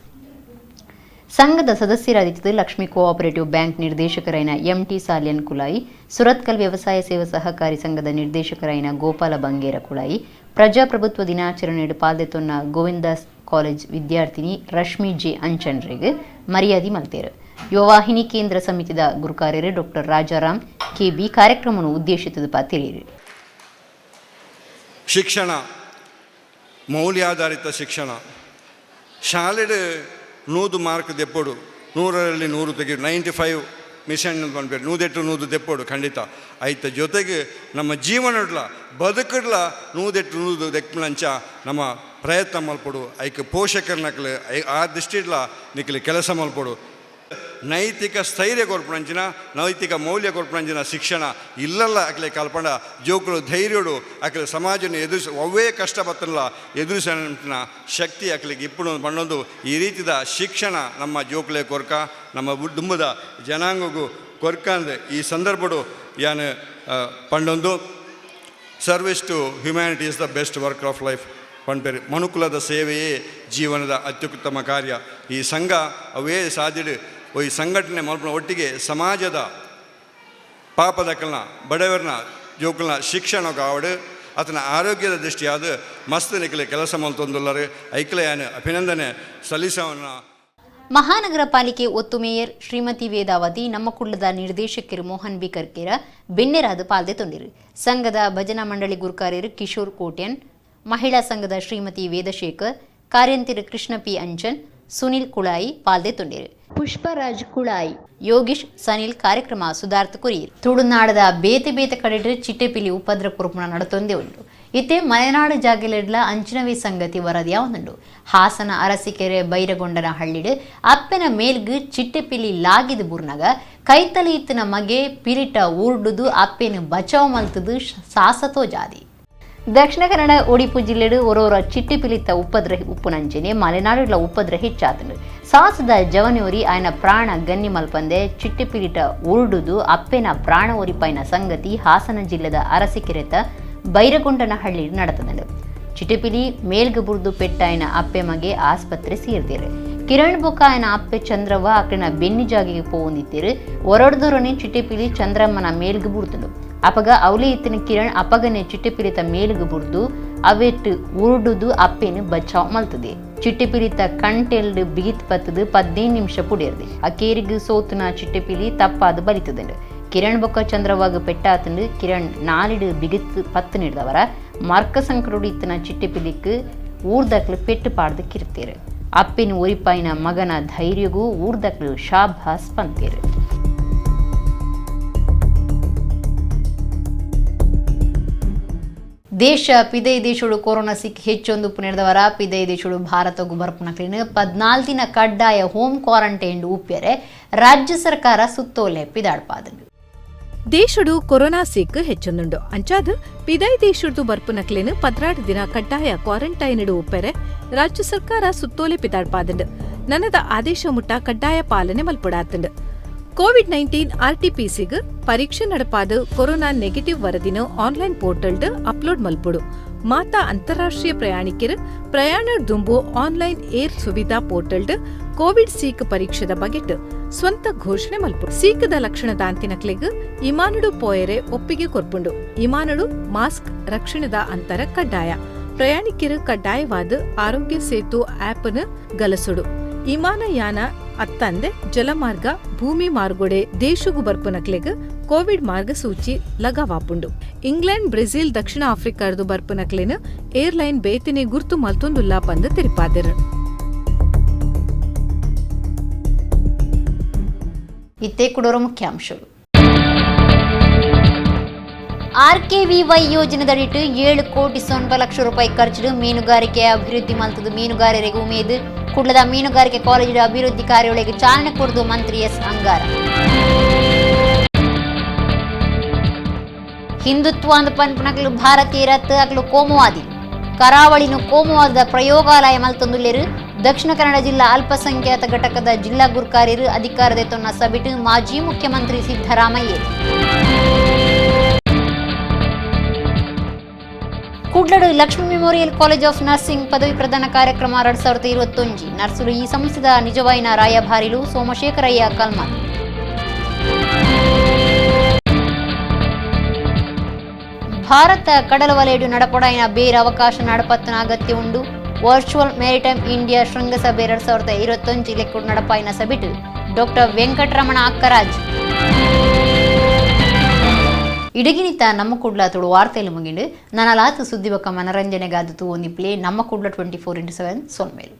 ಸಂಘದ ಸದಸ್ಯರಾದಿತ್ತದು ಲಕ್ಷ್ಮೀ ಕೋಆಪರೇಟಿವ್ ಬ್ಯಾಂಕ್ ನಿರ್ದೇಶಕರಾಯಿನ ಎಂಟಿ ಸಾಲ್ಯನ್ ಕುಳಾಯಿ ಸುರತ್ಕಲ್ ವ್ಯವಸಾಯ ಸೇವಾ ಸಹಕಾರಿ ಸಂಘದ ನಿರ್ದೇಶಕರಾಯಿನ ಗೋಪಾಲ ಬಂಗೇರ ಕುಳಾಯಿ ಪ್ರಜಾಪ್ರಭುತ್ವ ದಿನಾಚರಣೆಯಲ್ಲಿ ಪಾಲ್ದೆತ್ತೊನ್ನ ಗೋವಿಂದಾಸ್ ಕಾಲೇಜ್ ವಿದ್ಯಾರ್ಥಿನಿ ರಶ್ಮಿ ಜೆ ಅಂಚನ್ರಿಗೆ ಮರ್ಯಾದೆ ಮಲ್ತೇರು ಯುವವಾಹಿನಿ ಕೇಂದ್ರ ಸಮಿತಿದ ಗುರುಕಾರ್ಯರು ಡಾಕ್ಟರ್ ರಾಜಾರಾಮ್ ಕೆಬಿ ಕಾರ್ಯಕ್ರಮವನ್ನು ಉದ್ದೇಶಿಸಿದ ಪಾತಿರೇರು ಶಿಕ್ಷಣ ಮೌಲ್ಯಾಧಾರಿತ ಶಿಕ್ಷಣ ಶಾಲೆಡ್ 100 ಮಾರ್ಕ್ ತೆಪ್ಪೋಡು 100ರಲ್ಲಿ 100 ತೆಗೆದು 95 ಮಿಷನ್ ಬಂದ್ಬಿಟ್ಟು 100 ತೆಪ್ಪೋಡು ಖಂಡಿತ ಆಯ್ತ ಜೊತೆಗೆ ನಮ್ಮ ಜೀವನಡ್ಲ ಬದುಕಡ್ಲ 100 ತೆಪ್ಪಲಂಚ ನಮ್ಮ ಪ್ರಯತ್ನ ಮಲ್ಪಡು ಐಕೆ ಪೋಷಕರನಕ್ಲೆ ಆ ದೃಷ್ಟಿಡ್ಲ ನಿಕ್ಲಿ ಕೆಲಸ ಮಲ್ಪಡು ನೈತಿಕ ಸ್ಥೈರ್ಯ ಕೊರ್ಪಣಂಚಿನ ನೈತಿಕ ಮೌಲ್ಯ ಕೊರ್ಪಣಂಚಿನ ಶಿಕ್ಷಣ ಇಲ್ಲಲ್ಲ ಅಕ್ಲೆ ಕಲ್ಪಂಡ ಜೋಕುಲು ಧೈರ್ಯಡು ಅಕ್ಲೆ ಸಮಾಜನ ಎದುರಿಸ ಅವೇ ಕಷ್ಟ ಬತ್ತಲ್ಲ ಎದುರಿಸಿನ ಶಕ್ತಿ ಅಕ್ಲಿಗೆ ಇಪ್ಪು ಬಣ್ಣೊಂದು ಈ ರೀತಿದ ಶಿಕ್ಷಣ ನಮ್ಮ ಜೋಕುಲೆ ಕೊರ್ಕ ನಮ್ಮ ದುಂಬದ ಜನಾಂಗಗೂ ಕೊರ್ಕ ಅಂದರೆ ಈ ಸಂದರ್ಭಡು ಯಾನು ಪಂಡೊಂದು service to humanity is the best work of life ಪಂಪೇರು ಮನುಕುಲದ ಸೇವೆಯೇ ಜೀವನದ ಅತ್ಯುತ್ತಮ ಕಾರ್ಯ ಈ ಸಂಘ ಅವೇ ಸಾಧಿಡು ಈ ಸಂಘಟನೆ ಮಲ್ಪನ ಒಟ್ಟಿಗೆ ಸಮಾಜದ ಪಾಪದಕ್ಕಲ್ನ ಬಡವರನ್ನ ಜೋಕಲ್ನ ಶಿಕ್ಷಣ ಆವಡು ಆತನ ಆರೋಗ್ಯದ ದೃಷ್ಟಿಯಾದ ಮಸ್ತ್ ನಿಖಲೆ ಕೆಲಸ ಮಲ್ತೊಂದುಲ್ಲರು ಐಕ್ಲೆಯಾನ ಅಭಿನಂದನೆ ಸಲ್ಲಿಸವನ್ನ ಮಹಾನಗರ ಪಾಲಿಕೆ ಒತ್ತು ಮೇಯರ್ ಶ್ರೀಮತಿ ವೇದಾವತಿ ನಮ್ಮ ಕುಳ್ಳದ ನಿರ್ದೇಶಕರು ಮೋಹನ್ ಬಿ ಕರ್ಕೇರ ಬೆನ್ನೆರಾದ ಪಾಲ್ದೆ ತೊಂದಿರು ಸಂಘದ ಭಜನಾ ಮಂಡಳಿ ಗುರುಕಾರ್ಯರು ಕಿಶೋರ್ ಕೋಟ್ಯನ್ ಮಹಿಳಾ ಸಂಘದ ಶ್ರೀಮತಿ ವೇದಶೇಖರ್ ಕಾರ್ಯಂತಿರು ಕೃಷ್ಣ ಪಿ ಅಂಚನ್ ಸುನಿಲ್ ಕುಳಾಯಿ ಪಾಲ್ದೆ ತೊಂದಿರು ಪುಷ್ಪರಾಜ್ ಕುಳಾಯಿ ಯೋಗೀಶ್ ಸನಿಲ್ ಕಾರ್ಯಕ್ರಮ ಸುಧಾರ್ಥ ಕುರಿಯರು ತುಳುನಾಡದ ಬೇತೆ ಕಡೆಡು ಚಿಟ್ಟೆಪಿಲಿ ಉಪದ್ರ ಕುರುಪುಣ ನಡತೊಂದೇ ಉಂಟು ಇತ್ತೆ ಮಲೆನಾಡು ಜಾಗೆಲೆಡ್ಲ ಅಂಚಿನವೇ ಸಂಗತಿ ವರದಿಯ ಒಂದುಂಡು ಹಾಸನ ಅರಸಿಕೆರೆ ಬೈರಗೊಂಡನ ಹಳ್ಳಿಡು ಅಪ್ಪೆನ ಮೇಲ್ಗು ಚಿಟ್ಟೆಪಿಲಿ ಲಾಗಿದ ಬುರ್ನಾಗ ಕೈತಲಿ ಇತ್ತಿನ ಮಗೆ ಪಿರಿಟ ಊರ್ಡುದು ಅಪ್ಪೆನ ಬಚಾವ್ ಮಲ್ತದು ಸಾಸತೋ ಜಾದಿ ದಕ್ಷಿಣ ಕನ್ನಡ ಉಡುಪಿ ಜಿಲ್ಲೆಡು ಒರೋರ ಚಿಟ್ಟಿಪಿಲಿತ್ತ ಉಪದ್ರ ಉಪ್ಪುನಂಚಿನೆ ಮಲೆನಾಡುಗಳ ಉಪದ್ರ ಹೆಚ್ಚಾತನು ಸಾಸದ ಜವನೂರಿ ಆಯನ ಪ್ರಾಣ ಗನ್ನಿ ಮಲ್ಪಂದೆ ಚಿಟ್ಟಿಪಿಲಿಟ ಉರುಡುದು ಅಪ್ಪೆನ ಪ್ರಾಣ ಒರಿಪಾಯಿನ ಸಂಗತಿ ಹಾಸನ ಜಿಲ್ಲೆದ ಅರಸಿಕೆರೆತ ಬೈರಗೊಂಡನ ಹಳ್ಳಿ ನಡತದಂಡು ಚಿಟ್ಟಿಪಿಲಿ ಮೇಲ್ಗ ಬುರ್ದು ಪೆಟ್ಟಾಯನ ಅಪ್ಪೆ ಮಗೆ ಆಸ್ಪತ್ರೆ ಸೇರ್ತೀರು ಕಿರಣ್ ಬೊಕ್ಕ ಆಯನ ಅಪ್ಪೆ ಚಂದ್ರವ್ವ ಆಕಳಿನ ಬೆನ್ನಿ ಜಾಗಿಗೆ ಪೋಂದಿತ್ತೀರು ಒರಡ್ದೊರನೆ ಚಿಟ್ಟಿಪಿಲಿ ಚಂದ್ರಮ್ಮನ ಮೇಲ್ಗ ಬುರ್ದುಂಡು ಅಪಗ ಅವಲಿ ಇತ್ತಿನ ಕಿರಣ್ ಅಪಗನೆ ಚಿಟ್ಟೆಪಿಲಿತ ಮೇಲುಗು ಬುರ್ದು ಅವೆಟ್ಟು ಉರುಡುದು ಅಪ್ಪೇನು ಬಚಾವ್ ಮಲ್ತದೆ ಚಿಟ್ಟೆಪಿಲಿತ ಕಂಟೆಲ್ಡು ಬಿಗಿತ್ ಪತ್ತದು 15 ನಿಮಿಷ ಪುಡಿಯರ್ದೆ ಆ ಕೇರಿಗು ಸೋತುನ ಚಿಟ್ಟೆಪಿಲಿ ತಪ್ಪಾದು ಬಲಿತದಂಡು ಕಿರಣ್ ಬೊಕ್ಕ ಚಂದ್ರವಾಗ ಪೆಟ್ಟಾತಂಡು ಕಿರಣ್ ನಾಲಿಡು ಬಿಗಿತ್ 10 ನೀಡಿದವರ ಮರ್ಕ ಸಂಕ್ರೋಡಿ ಇತ್ತಿನ ಚಿಟ್ಟೆಪಿಲಿಕ್ ಊರ್ದಕ್ಲು ಪೆಟ್ಟು ಪಾಡ್ದು ಕಿರ್ತೇರು ಅಪ್ಪಿನ ಒರಿಪಾಯಿನ ಮಗನ ಧೈರ್ಯಗೂ ಊರ್ದಕ್ಲು ಶಾಭಾಸ್ ಪಂತೇರು ದೇಶ ಪಿದೈ ದೇಶಡು ಕೊರೋನಾ ಸಿಕ್ ಹೆಚ್ಚೊಂದು ಪುನೆರದವರ ಪಿದೈ ದೇಶಡು ಭಾರತಗೂ ಬರ್ಪುನಕ್ಲಿನ 14 ದಿನ ಕಡ್ಡಾಯ ಹೋಮ್ ಕ್ವಾರಂಟೈನ್ ಉಪ್ಪ್ಯರೆ ರಾಜ್ಯ ಸರ್ಕಾರ ಸುತ್ತೋಲೆ ಪಿದಾಡ್ಪಾದ ದೇಶಡು ಕೊರೋನಾ ಸಿಕ್ ಹೆಚ್ಚೊಂದುಂಡು ಅಂಚಾದ ಪಿದೈ ದೇಶಡು ಬರ್ಪುನಕ್ಲಿನ 16 ದಿನ ಕಡ್ಡಾಯ ಕ್ವಾರಂಟೈನ್ ಉಪ್ಪೆರೆ ರಾಜ್ಯ ಸರ್ಕಾರ ಸುತ್ತೋಲೆ ಪಿದಾಡ್ಪಾದಂಡು ನನದ ಆದೇಶ ಮುಟ್ಟ ಕಡ್ಡಾಯ ಪಾಲನೆ ಮಲ್ಪಡಾತಂಡು ಕೋವಿಡ್-19 ಆರ್ಟಿಪಿಸಿಗ್ ಪರೀಕ್ಷೆ ನಡಪಾದ ಕೊರೋನಾ ನೆಗೆಟಿವ್ ವರದಿನ ಆನ್ಲೈನ್ ಪೋರ್ಟಲ್ಡ್ ಅಪ್ಲೋಡ್ ಮಲ್ಪುಡು ಮಾತಾ ಅಂತಾರಾಷ್ಟ್ರೀಯ ಪ್ರಯಾಣಿಕರು ಪ್ರಯಾಣ ದುಂಬು ಆನ್ಲೈನ್ ಏರ್ ಸುವಿಧಾ ಪೋರ್ಟಲ್ಡ್ ಕೋವಿಡ್ ಸೀಕ್ ಪರೀಕ್ಷೆದ ಬಗೆಟ್ ಸ್ವಂತ ಘೋಷಣೆ ಮಲ್ಪುಡು ಸೀಕದ ಲಕ್ಷಣದ ಅಂತಿನಕ್ಲೆಗ್ ಇಮಾನುಡು ಪೋಯರೆ ಒಪ್ಪಿಗೆ ಕೊರ್ಪುಂಡು ಇಮಾನುಡು ಮಾಸ್ಕ್ ರಕ್ಷಣೆದ ಅಂತರ ಕಡ್ಡಾಯ ಪ್ರಯಾಣಿಕರು ಕಡ್ಡಾಯವಾದ ಆರೋಗ್ಯ ಸೇತು ಆಪ್ನ ಗಲಸುಡು ವಿಮಾನಯಾನ ಅತ್ತಂದೆ ಜಲಮಾರ್ಗ ಭೂಮಿ ಮಾರ್ಗೊಡೆ ದೇಶಗೂ ಬರ್ಪುನಕ್ಲೆಗ್ ಕೋವಿಡ್ ಮಾರ್ಗಸೂಚಿ ಲಗವಾಪುಂಡು ಇಂಗ್ಲೆಂಡ್ ಬ್ರೆಜಿಲ್ ದಕ್ಷಿಣ ಆಫ್ರಿಕಾದ ಬರ್ಪುನಕ್ಲೆನ್ ಏರ್ಲೈನ್ ಬೇತಿನಿ ಗುರ್ತು ಮಲ್ತೊಂದುಲ್ಲ ಪಂದ್ ತೆರಿಪಾದೆರ್ ಇತ್ತೆ ಕುಡೋರ ಮುಖ್ಯಾಂಶಗಳು ಆರ್ಕೆವಿವೈ ಯೋಜನೆದಡಿಟ್ಟು 7 ಕೋಟಿ 90 ಲಕ್ಷ ರೂಪಾಯಿ ಖರ್ಚು ಮೀನುಗಾರಿಕೆ ಅಭಿವೃದ್ಧಿ ಮಲ್ತದು ಮೀನುಗಾರರಿಗೆ ಉಮೇದು ಕುಡ್ಲದ ಮೀನುಗಾರಿಕೆ ಕಾಲೇಜಿನ ಅಭಿವೃದ್ಧಿ ಕಾರ್ಯಗಳಿಗೆ ಚಾಲನೆ ಕೊಡದು ಮಂತ್ರಿ ಎಸ್ ಅಂಗಾರ ಹಿಂದುತ್ವ ಅಂದ ಪನ್ಪನಕಲು ಭಾರತೀಯ ರತ್ ಅಕಲು ಕೋಮುವಾದಿ ಕರಾವಳಿನ ಕೋಮುವಾದದ ಪ್ರಯೋಗಾಲಯ ಮಲ್ತೊಂದುಲ್ಲೆರು ದಕ್ಷಿಣ ಕನ್ನಡ ಜಿಲ್ಲಾ ಅಲ್ಪಸಂಖ್ಯಾತ ಘಟಕದ ಜಿಲ್ಲಾ ಗುರ್ಕಾರ್ಯರು ಅಧಿಕಾರದ ತೊನ್ನ ಸಬಿಟ್ ಮಾಜಿ ಮುಖ್ಯಮಂತ್ರಿ ಸಿದ್ದರಾಮಯ್ಯ ಕೂಡ್ಲಡು Lakshmi memorial college of nursing ಪದವಿ ಪ್ರದಾನ ಕಾರ್ಯಕ್ರಮ 2021 ನರ್ಸುಲು ಈ ಸಂಸ್ಥೆದ ನಿಜವಾಯಿನ ರಾಯಭಾರಿಲು ಸೋಮಶೇಖರಯ್ಯ ಕಲ್ಮಲ್ ಭಾರತ ಕಡಲ ವಲಯಡು ನಡಪಡಾಯಿನ ಬೇರೆ ಅವಕಾಶ ನಡಪತ್ತನ ಅಗತ್ಯ ಉಂಡು ವರ್ಚುವಲ್ ಮೆರಿಟೈಮ್ ಇಂಡಿಯಾ ಶೃಂಗಸಭೆ 2021 ಲೆಕ್ಕಡು ನಡಪಾಯಿನ ಸಬಿಟ್ ಡಾಕ್ಟರ್ ವೆಂಕಟರಮಣ ಅಕ್ಕರಾಜ್ ಇಡಗಿನಿತ ನಮ್ಮ ಕುಡ್ಲ ತುಳು ವಾರ್ತೆಯಲ್ಲಿ ಮುಗಿಂಡು ನನಲಾತು ಸುದ್ದಿ ಬಕ್ಕ ಮನರಂಜನೆಗಾದತು ಒಂದಿಪ್ಲೆ ನಮ್ಮ ಕುಡ್ಲ 24/7 ಸೊನ್ಮೇಲು